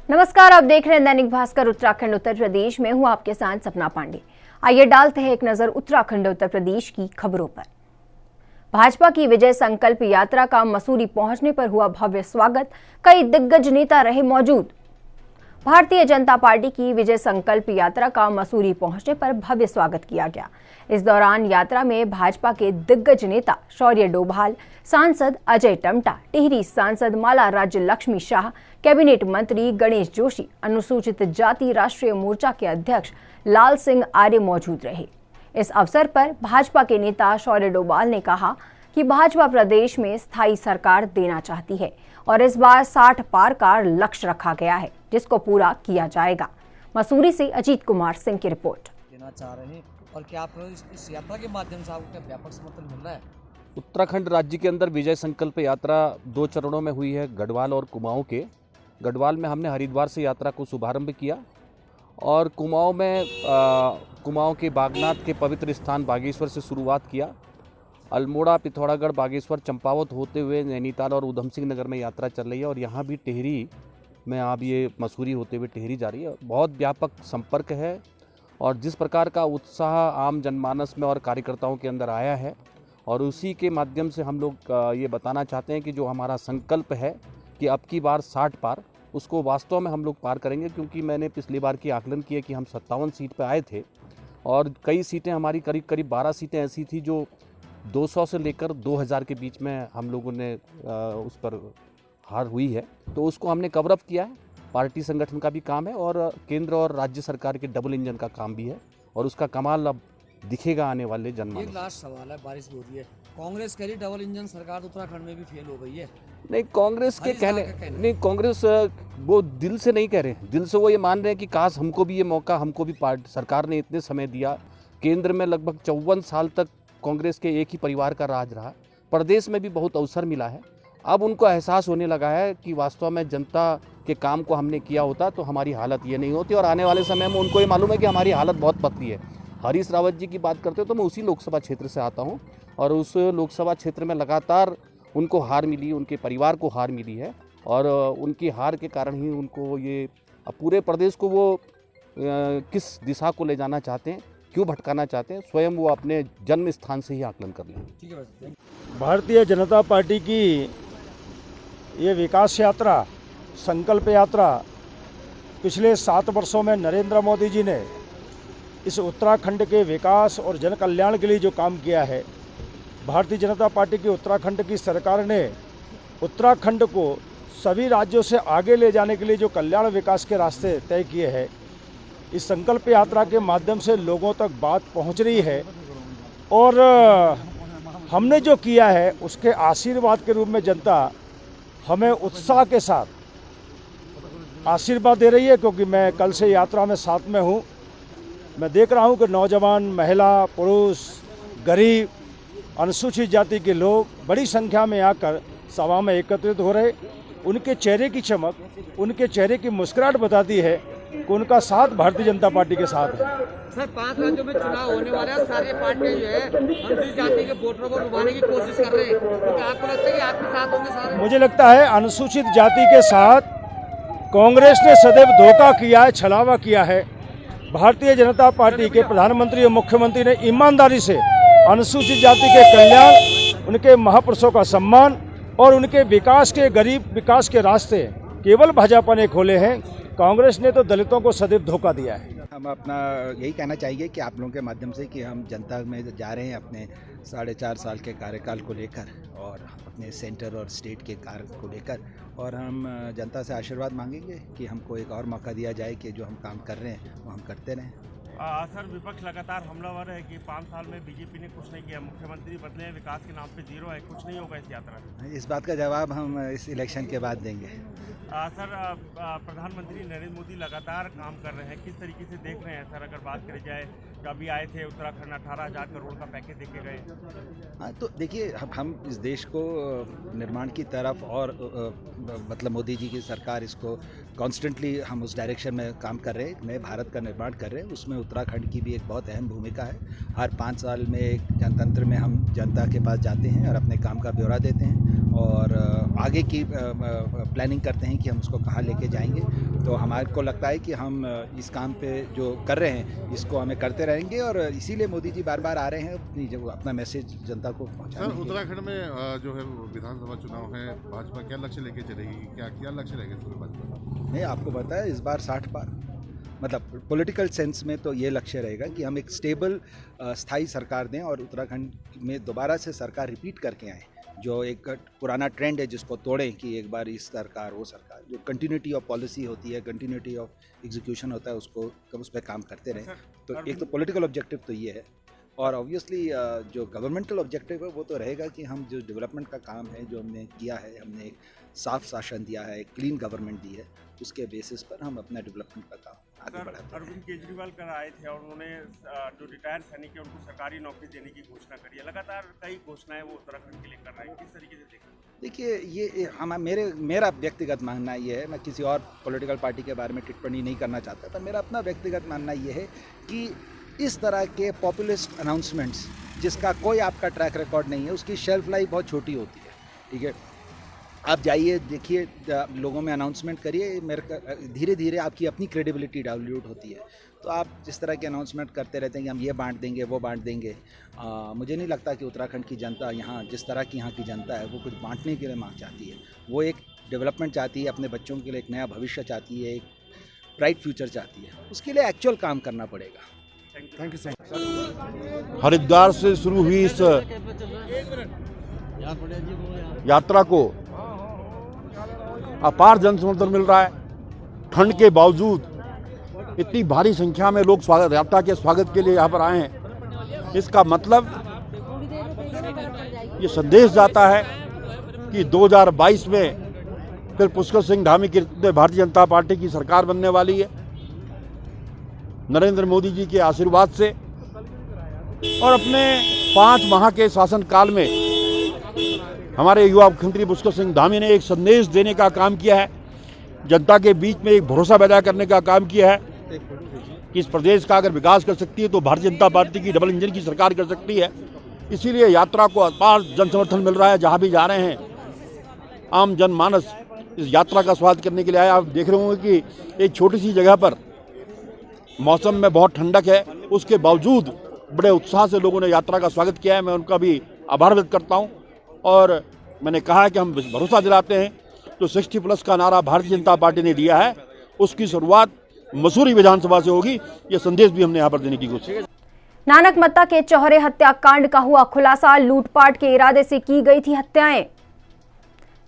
नमस्कार, आप देख रहे हैं दैनिक भास्कर उत्तराखंड उत्तर प्रदेश में। हूं आपके साथ सपना पांडे। आइए डालते हैं एक नजर उत्तराखंड उत्तर प्रदेश की खबरों पर। भाजपा की विजय संकल्प यात्रा का मसूरी पहुंचने पर हुआ भव्य स्वागत। कई दिग्गज नेता रहे मौजूद। भारतीय जनता पार्टी की विजय संकल्प यात्रा का मसूरी पहुंचने पर भव्य स्वागत किया गया। इस दौरान यात्रा में भाजपा के दिग्गज नेता शौर्य डोभाल, सांसद अजय टमटा, टिहरी सांसद माला राज्य लक्ष्मी शाह, कैबिनेट मंत्री गणेश जोशी, अनुसूचित जाति राष्ट्रीय मोर्चा के अध्यक्ष लाल सिंह आर्य मौजूद रहे। इस अवसर पर भाजपा के नेता शौर्य डोभाल ने कहा कि भाजपा प्रदेश में स्थायी सरकार देना चाहती है और इस बार 60 पार का लक्ष्य रखा गया है, जिसको पूरा किया जाएगा। मसूरी से अजीत कुमार सिंह की रिपोर्ट। देना चाह रहे हैं और क्या आप इस यात्रा के माध्यम से आपको क्या व्यापक समर्थन मिल रहा है? उत्तराखंड राज्य के अंदर विजय संकल्प यात्रा 2 चरणों में हुई है, गढ़वाल और कुमाऊं के। गढ़वाल में हमने हरिद्वार से यात्रा को शुभारंभ किया और कुमाऊं में कुमाऊं के बागनाथ के पवित्र स्थान बागेश्वर से शुरुआत किया। अल्मोड़ा, पिथौरागढ़, बागेश्वर, चंपावत होते हुए नैनीताल और उधम सिंह नगर में यात्रा चल रही है और यहाँ भी टिहरी में अब ये मसूरी होते हुए टिहरी जा रही है। बहुत व्यापक संपर्क है और जिस प्रकार का उत्साह आम जनमानस में और कार्यकर्ताओं के अंदर आया है और उसी के माध्यम से हम लोग ये बताना चाहते हैं कि जो हमारा संकल्प है कि अब की बार 60 पार, उसको वास्तव में हम लोग पार करेंगे। क्योंकि मैंने पिछली बार की आकलन किया कि हम 57 सीट पे आए थे और कई सीटें हमारी करीब 12 सीटें ऐसी थी जो 200 से लेकर 2000 के बीच में हम लोगों ने उस पर हार हुई है। तो उसको हमने कवर अप किया है। पार्टी संगठन का भी काम है और केंद्र और राज्य सरकार के डबल इंजन का काम भी है और उसका कमाल अब दिखेगा आने वाले जनमानस। एक लास्ट सवाल है, बारिश हो रही है, कांग्रेस कह रही डबल इंजन सरकार उत्तराखंड में भी फेल हो गई है। नहीं, कांग्रेस के कहने नहीं, कांग्रेस वो दिल से नहीं कह रहे हैं। दिल से वो ये मान रहे हैं कि काश हमको भी ये मौका, हमको भी सरकार ने इतने समय दिया। केंद्र में लगभग 54 साल तक कांग्रेस के एक ही परिवार का राज रहा। प्रदेश में भी बहुत अवसर मिला है। अब उनको एहसास होने लगा है कि वास्तव में जनता के काम को हमने किया होता तो हमारी हालत ये नहीं होती और आने वाले समय में उनको ये मालूम है कि हमारी हालत बहुत पतली है। हरीश रावत जी की बात करते हो तो मैं उसी लोकसभा क्षेत्र से आता हूँ और उस लोकसभा क्षेत्र में लगातार उनको हार मिली, उनके परिवार को हार मिली है और उनकी हार के कारण ही उनको ये पूरे प्रदेश को वो किस दिशा को ले जाना चाहते हैं, क्यों भटकाना चाहते हैं, स्वयं वो अपने जन्म स्थान से ही आकलन कर लें। ठीक है बस। भारतीय जनता पार्टी की ये विकास यात्रा, संकल्प यात्रा पिछले 7 वर्षों में नरेंद्र मोदी जी ने इस उत्तराखंड के विकास और जन कल्याण के लिए जो काम किया है, भारतीय जनता पार्टी की उत्तराखंड की सरकार ने उत्तराखंड को सभी राज्यों से आगे ले जाने के लिए जो कल्याण विकास के रास्ते तय किए हैं, इस संकल्प यात्रा के माध्यम से लोगों तक बात पहुंच रही है और हमने जो किया है उसके आशीर्वाद के रूप में जनता हमें उत्साह के साथ आशीर्वाद दे रही है। क्योंकि मैं कल से यात्रा में साथ में हूँ, मैं देख रहा हूँ कि नौजवान, महिला, पुरुष, गरीब, अनुसूचित जाति के लोग बड़ी संख्या में आकर सभा में एकत्रित हो रहे। उनके चेहरे की चमक, उनके चेहरे की मुस्कुराहट बताती है कि उनका साथ भारतीय जनता पार्टी के साथ है। सर, 5 राज्यों में चुनाव होने वाले हैं, सारे पार्टियां जो है अनुसूचित जाति के वोटरों को लुभाने की कोशिश कर रहे हैं, तो आपको लगता है कि आपके साथ होंगे सारे? मुझे लगता है अनुसूचित जाति के साथ कांग्रेस ने सदैव धोखा किया है, छलावा किया है। भारतीय जनता पार्टी के प्रधानमंत्री और मुख्यमंत्री ने ईमानदारी से अनुसूचित जाति के कल्याण, उनके महापुरुषों का सम्मान और उनके विकास के, गरीब विकास के रास्ते केवल भाजपा ने खोले हैं। कांग्रेस ने तो दलितों को सदैव धोखा दिया है। हम अपना यही कहना चाहिए कि आप लोगों के माध्यम से कि हम जनता में जा रहे हैं अपने 4.5 साल के कार्यकाल को लेकर और अपने सेंटर और स्टेट के कार्य को लेकर, और हम जनता से आशीर्वाद मांगेंगे कि हमको एक और मौका दिया जाए कि जो हम काम कर रहे हैं वो हम करते रहें। सर, विपक्ष लगातार हमलावर है कि 5 साल में बीजेपी ने कुछ नहीं किया, मुख्यमंत्री बदले हैं, विकास के नाम पे जीरो है, कुछ नहीं होगा इस यात्रा में। इस बात का जवाब हम इस इलेक्शन के बाद देंगे। सर, प्रधानमंत्री नरेंद्र मोदी लगातार काम कर रहे हैं, किस तरीके से देख रहे हैं सर? अगर बात करी जाए, अभी आए थे उत्तराखंड, 18,000 करोड़ का पैकेज देके गए। हाँ, तो देखिए, हम इस देश को निर्माण की तरफ और मतलब मोदी जी की सरकार इसको कॉन्स्टेंटली हम उस डायरेक्शन में काम कर रहे हैं, नए भारत का निर्माण कर रहे हैं। उसमें उत्तराखंड की भी एक बहुत अहम भूमिका है। हर 5 साल में एक जनतंत्र में हम जनता के पास जाते हैं और अपने काम का ब्यौरा देते हैं और आगे की प्लानिंग करते हैं कि हम उसको कहाँ लेके जाएंगे। तो हमारे को लगता है कि हम इस काम पे जो कर रहे हैं इसको हमें करते रहेंगे और इसीलिए मोदी जी बार बार आ रहे हैं अपना मैसेज जनता को पहुँचाने। सर, उत्तराखंड में जो है विधानसभा चुनाव है, भाजपा क्या लक्ष्य लेके चलेगी, क्या लक्ष्य रहेगा इसमें भाजपा? नहीं, आपको पता है इस बार 60 पार, मतलब पॉलिटिकल सेंस में तो ये लक्ष्य रहेगा कि हम एक स्टेबल स्थायी सरकार दें और उत्तराखंड में दोबारा से सरकार रिपीट करके आए। जो एक पुराना ट्रेंड है जिसको तोड़ें कि एक बार इस सरकार वो सरकार, जो कंटिन्यूटी ऑफ पॉलिसी होती है, कंटिन्यूटी ऑफ एग्जीक्यूशन होता है, उसको कब उस पर काम करते रहें। तो एक तो पॉलिटिकल ऑब्जेक्टिव तो ये है और ऑब्वियसली जो गवर्नमेंटल ऑब्जेक्टिव है वो तो रहेगा कि हम जो डेवलपमेंट का काम है जो हमने किया है, हमने एक साफ शासन दिया है, एक क्लीन गवर्नमेंट दी है, उसके बेसिस पर हम अपना डेवलपमेंट का काम आगे बढ़ाते हैं। अरविंद केजरीवाल कल आए थे और उन्होंने जो रिटायर्ड सैनिक है उनको सरकारी नौकरी देने की घोषणा करी है। लगातार कई घोषणाएं वो उत्तराखंड के लिए कर रहे हैं, किस तरीके से देखें? देखिए, ये मेरा व्यक्तिगत मानना ये है, मैं किसी और पॉलिटिकल पार्टी के बारे में टिप्पणी नहीं करना चाहता, पर मेरा अपना व्यक्तिगत मानना ये है कि इस तरह के पॉपुलिस्ट अनाउंसमेंट्स जिसका कोई आपका ट्रैक रिकॉर्ड नहीं है, उसकी शेल्फ लाइफ बहुत छोटी होती है। ठीक है, आप जाइए, देखिए, लोगों में अनाउंसमेंट करिए, धीरे धीरे आपकी अपनी क्रेडिबिलिटी डाइल्यूट होती है। तो आप जिस तरह के अनाउंसमेंट करते रहते हैं कि हम ये बांट देंगे, वो बांट देंगे, मुझे नहीं लगता कि उत्तराखंड की जनता यहाँ जिस तरह की यहाँ की जनता है वो कुछ बांटने के लिए मांग चाहती है। वो एक डेवलपमेंट चाहती है, अपने बच्चों के लिए एक नया भविष्य चाहती है, एक ब्राइट फ्यूचर चाहती है। उसके लिए एक्चुअल काम करना पड़ेगा। Thank you sir. हरिद्वार से शुरू हुई इस यात्रा को अपार जन समर्थन मिल रहा है। ठंड के बावजूद इतनी भारी संख्या में लोग यात्रा के स्वागत के लिए यहाँ पर आए हैं। इसका मतलब ये संदेश जाता है कि 2022 में फिर पुष्कर सिंह धामी की भारतीय जनता पार्टी की सरकार बनने वाली है, नरेंद्र मोदी जी के आशीर्वाद से। और अपने 5 माह के शासनकाल में हमारे युवा मुख्यमंत्री पुष्कर सिंह धामी ने एक संदेश देने का काम किया है, जनता के बीच में एक भरोसा पैदा करने का काम किया है कि इस प्रदेश का अगर विकास कर सकती है तो भारतीय जनता पार्टी की डबल इंजन की सरकार कर सकती है। इसीलिए यात्रा को अपार जन समर्थन मिल रहा है। जहाँ भी जा रहे हैं आम जनमानस इस यात्रा का स्वागत करने के लिए आया। आप देख रहे होंगे कि एक छोटी सी जगह पर मौसम में बहुत ठंडक है, उसके बावजूद बड़े उत्साह से लोगों ने यात्रा का स्वागत किया है। मैं उनका भी आभार व्यक्त करता हूं। और मैंने कहा है कि हम भरोसा दिलाते हैं, जो 60+ का नारा भारतीय जनता पार्टी ने दिया है उसकी शुरुआत मसूरी विधानसभा से होगी। ये संदेश भी हमने यहाँ पर देने की कोशिश की। नानकमत्ता के चौहरे हत्याकांड का हुआ खुलासा। लूटपाट के इरादे से की गई थी हत्याएं।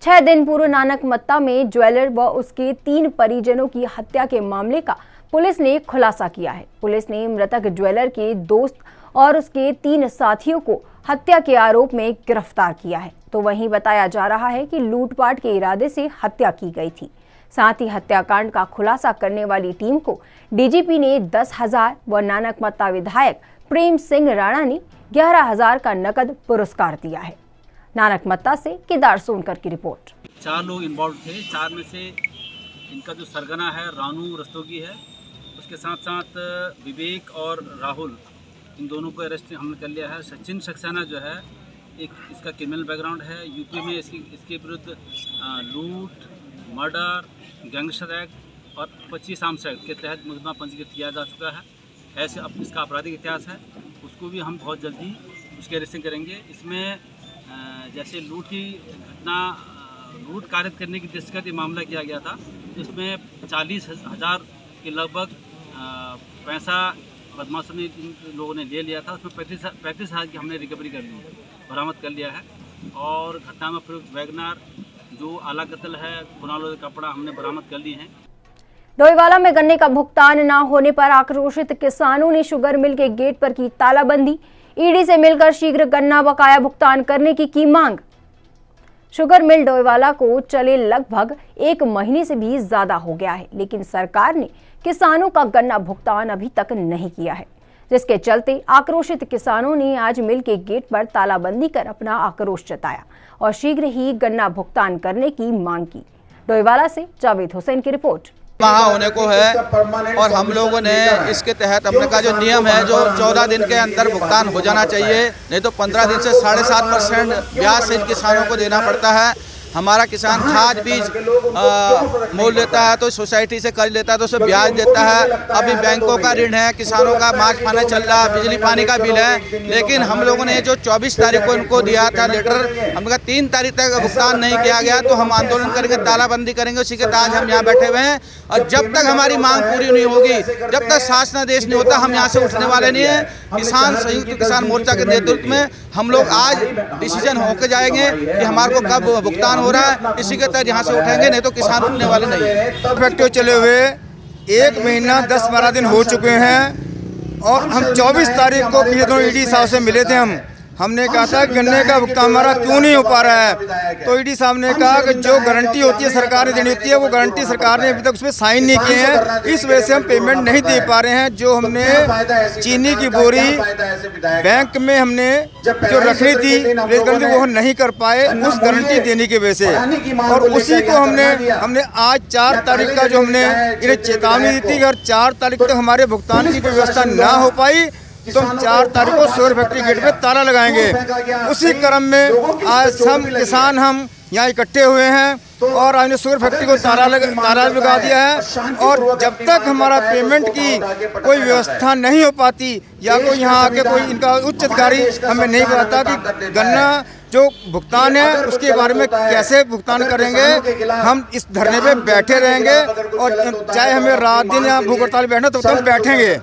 6 दिन पूर्व नानकमत्ता में ज्वेलर व उसके 3 परिजनों की हत्या के मामले का पुलिस ने खुलासा किया है। पुलिस ने मृतक ज्वेलर के दोस्त और उसके 3 साथियों को हत्या के आरोप में गिरफ्तार किया है। तो वहीं बताया जा रहा है कि लूटपाट के इरादे से हत्या की गई थी। साथ ही हत्याकांड का खुलासा करने वाली टीम को डीजीपी ने 10,000 व नानकमत्ता विधायक प्रेम सिंह राणा ने 11,000 का नकद पुरस्कार दिया है। नानकमत्ता से केदार सोनकर की रिपोर्ट। 4 लोग इन्वॉल्व थे। 4 में से इनका जो सरगना है रानू रस्तोगी है, उसके साथ साथ विवेक और राहुल, इन दोनों को अरेस्ट हमने कर लिया है। सचिन सक्सेना जो है, एक इसका क्रिमिनल बैकग्राउंड है। यूपी में इसके विरुद्ध लूट, मर्डर, गैंगस्टर एक्ट और 25 आर्म्स एक्ट के तहत मुकदमा पंजीकृत किया जा चुका है। ऐसे अब इसका आपराधिक इतिहास है, उसको भी हम बहुत जल्दी उसकी अरेस्टिंग करेंगे। इसमें जैसे लूट की घटना, लूट कारित करने की दृष्टिगत ये मामला किया गया था, इसमें 40,000 के लगभग पैसा बदमाशों ने इन लोगों ने ले लिया था। उसमें 35,000 की हमने रिकवरी कर ली, बरामद कर लिया है। और घटना में प्रयुक्त वैगनार जो आला कत्ल है, कुनाल कपड़ा हमने बरामद कर लिए हैं। डोईवाला में गन्ने का भुगतान न होने पर आक्रोशित किसानों ने शुगर मिल के गेट पर की तालाबंदी। ईडी से मिलकर शीघ्र गन्ना बकाया भुगतान करने की मांग। शुगर मिल डोईवाला को चले लगभग 1 महीने से भी ज्यादा हो गया है, लेकिन सरकार ने किसानों का गन्ना भुगतान अभी तक नहीं किया है, जिसके चलते आक्रोशित किसानों ने आज मिल के गेट पर तालाबंदी कर अपना आक्रोश जताया और शीघ्र ही गन्ना भुगतान करने की मांग की। डोईवाला से जावेद हुसैन की रिपोर्ट। वहाँ होने को है और हम लोगों ने इसके तहत हमने का जो नियम है जो 14 दिन के अंदर भुगतान हो जाना चाहिए, नहीं तो 15 दिन से 7.5% ब्याज सहित किसानों को देना पड़ता है। हमारा किसान खाद बीज मोल लेता है तो सोसाइटी से कर्ज लेता है तो उसे ब्याज देता है। अभी बैंकों का ऋण है, किसानों का मार्च पानी चल रहा है, बिजली पानी का बिल है, लेकिन हम लोगों ने जो 24 तारीख को इनको दिया था लेटर, हमने कहा 3 तारीख तक भुगतान नहीं किया गया तो हम आंदोलन करेंगे, तालाबंदी करेंगे। उसी के तहत हम यहाँ बैठे हुए हैं और जब तक हमारी मांग पूरी नहीं होगी, जब तक शासनादेश नहीं होता, हम यहाँ से उठने वाले नहीं है। किसान संयुक्त किसान मोर्चा के नेतृत्व में हम लोग आज डिसीजन होकर जाएंगे कि हमारे को कब भुगतान हो रहा है, इसी के तहत यहाँ से उठेंगे, नहीं तो किसान उठने वाले नहीं है। फैक्ट्री चले हुए 1 महीना 10-12 दिन हो चुके हैं और हम 24 तारीख को पिछले दिनों ईडी साहब से मिले थे। हमने कहा था गन्ने का भुगतान हमारा क्यों नहीं हो पा रहा है, तो ईडी साहब ने कहा कि जो गारंटी होती है सरकार ने देनी होती है वो गारंटी सरकार ने अभी तक उसमें साइन नहीं किए हैं, इस वजह से हम पेमेंट नहीं दे पा रहे हैं। जो हमने चीनी की बोरी बैंक में हमने जो रखनी थी वो हम नहीं कर पाए उस गारंटी देने की वजह से, और उसी को हमने आज 4 तारीख का जो हमने इन्हें चेतावनी दी थी, अगर 4 तारीख तक हमारे भुगतान की कोई व्यवस्था ना हो पाई तो हम 4 तारीख को शुगर फैक्ट्री गेट पे ताला लगाएंगे। उसी क्रम में आज हम किसान यहाँ इकट्ठे हुए हैं और आज शुगर फैक्ट्री को ताला लगा दिया है, और जब तक हमारा पेमेंट की कोई व्यवस्था नहीं हो पाती या कोई यहाँ आके कोई इनका उच्च अधिकारी हमें नहीं बताता कि गन्ना जो भुगतान है उसके बारे में कैसे भुगतान करेंगे, हम इस धरने पे बैठे रहेंगे और चाहे हमें रात दिन या भूख हड़ताल बैठना तो हम बैठेंगे।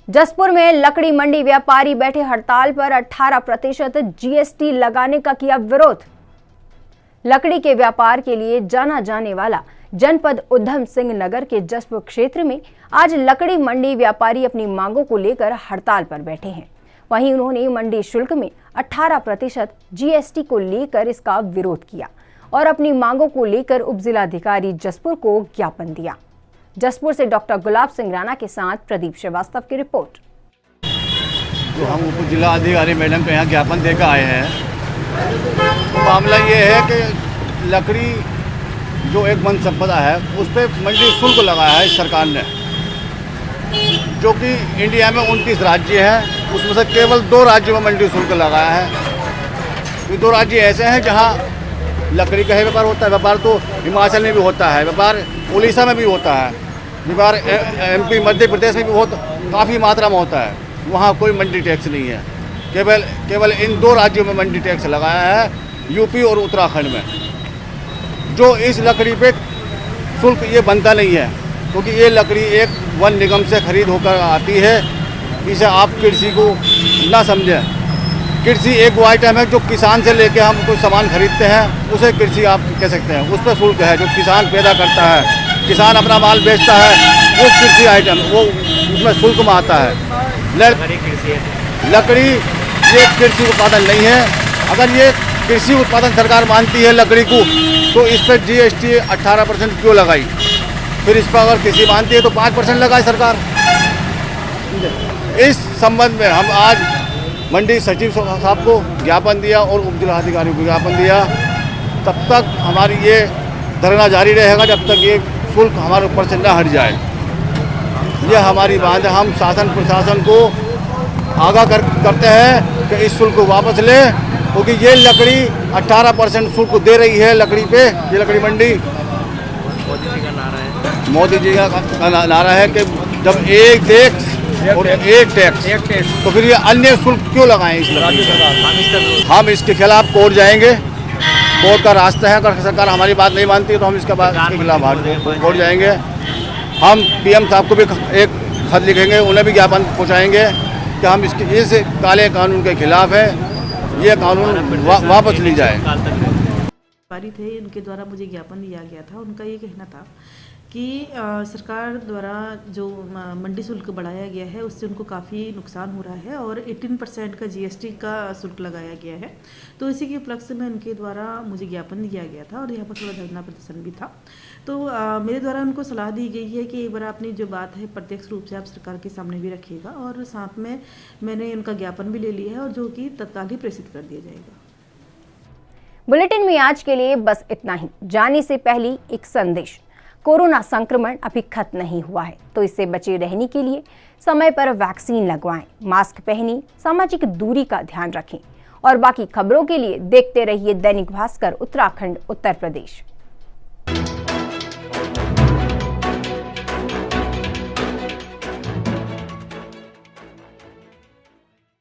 जसपुर में लकड़ी मंडी व्यापारी बैठे हड़ताल पर 18% जीएसटी लगाने का किया विरोध। लकड़ी के व्यापार के लिए जाना जाने वाला जनपद उधम सिंह नगर के जसपुर क्षेत्र में आज लकड़ी मंडी व्यापारी अपनी मांगों को लेकर हड़ताल पर बैठे हैं। वहीं उन्होंने मंडी शुल्क में 18% जीएसटी को लेकर इसका विरोध किया और अपनी मांगों को लेकर उपजिलाधिकारी जसपुर को ज्ञापन दिया। जसपुर से डॉक्टर गुलाब सिंह राणा के साथ प्रदीप श्रीवास्तव की रिपोर्ट। तो हम उप जिला अधिकारी मैडम के यहाँ ज्ञापन देकर आए हैं। तो मामला ये है कि लकड़ी जो एक वन संपदा है उस पर मंडी शुल्क लगाया है सरकार ने, जो कि इंडिया में 29 राज्य हैं, उसमें से केवल 2 राज्यों में मंडी शुल्क लगाया है। ये 2 राज्य ऐसे हैं जहाँ लकड़ी का ही व्यापार होता है। व्यापार तो हिमाचल में भी होता है, व्यापार उड़ीसा में भी होता है, व्यापार एमपी मध्य प्रदेश में भी बहुत काफ़ी मात्रा में होता है। वहाँ कोई मंडी टैक्स नहीं है, केवल इन 2 राज्यों में मंडी टैक्स लगाया है, यूपी और उत्तराखंड में। जो इस लकड़ी पे शुल्क ये बनता नहीं है, क्योंकि ये लकड़ी एक वन निगम से खरीद होकर आती है। इसे आप कृषि को ना समझें। कृषि एक वो आइटम है जो किसान से लेके हम कोई सामान खरीदते हैं, उसे कृषि आप कह सकते हैं। उस पर शुल्क है जो किसान पैदा करता है, किसान अपना माल बेचता है, वो कृषि आइटम वो उसमें शुल्क में आता है। लकड़ी ये कृषि उत्पादन नहीं है। अगर ये कृषि उत्पादन सरकार मानती है लकड़ी को, तो इस पर जीएसटी 18% क्यों लगाई? फिर इस पर अगर कृषि मानती है तो 5% लगाए सरकार। इस संबंध में हम आज मंडी सचिव साहब को ज्ञापन दिया और उपजिलाधिकारी को ज्ञापन दिया। तब तक हमारी ये धरना जारी रहेगा जब तक ये शुल्क हमारे ऊपर से न हट जाए। ये हमारी बात है। हम शासन प्रशासन को आगाह करते हैं कि इस शुल्क को वापस ले, क्योंकि ये लकड़ी 18% शुल्क दे रही है लकड़ी पे। ये लकड़ी मंडी मोदी जी का नारा है कि जब एक देश और एक टैक्स तो फिर ये अन्य शुल्क क्यों लगाएं इस लकड़ी पर? हम इसके खिलाफ कोर्ट जाएंगे। कोर्ट का रास्ता है, अगर सरकार हमारी बात नहीं मानती है तो हम इसके खिलाफ कोर्ट जाएंगे। हम पीएम साहब को भी एक खत लिखेंगे, उन्हें भी ज्ञापन पहुँचाएंगे कि हम इसके इस काले कानून के खिलाफ है, ये कानून वापस ली जाए। व्यापारी थे, उनके द्वारा मुझे ज्ञापन दिया गया था। उनका ये कहना था कि सरकार द्वारा जो मंडी शुल्क बढ़ाया गया है उससे उनको काफ़ी नुकसान हो रहा है और 18% का जीएसटी का शुल्क लगाया गया है। तो इसी के उपलक्ष्य में उनके द्वारा मुझे ज्ञापन दिया गया था और यहाँ पर थोड़ा धरना प्रदर्शन भी था। तो मेरे द्वारा उनको सलाह दी गई है कि एक बार अपनी जो बात है प्रत्यक्ष रूप से आप सरकार के सामने भी रखिएगा, और साथ में मैंने उनका ज्ञापन भी ले लिया है और जो कि तत्काल ही प्रेषित कर दिया जाएगा। बुलेटिन में आज के लिए बस इतना ही। जाने से पहले एक संदेश। कोरोना संक्रमण अभी खत्म नहीं हुआ है, तो इससे बचे रहने के लिए समय पर वैक्सीन लगवाएं, मास्क पहनें, सामाजिक दूरी का ध्यान रखें और बाकी खबरों के लिए देखते रहिए दैनिक भास्कर उत्तराखंड उत्तर प्रदेश।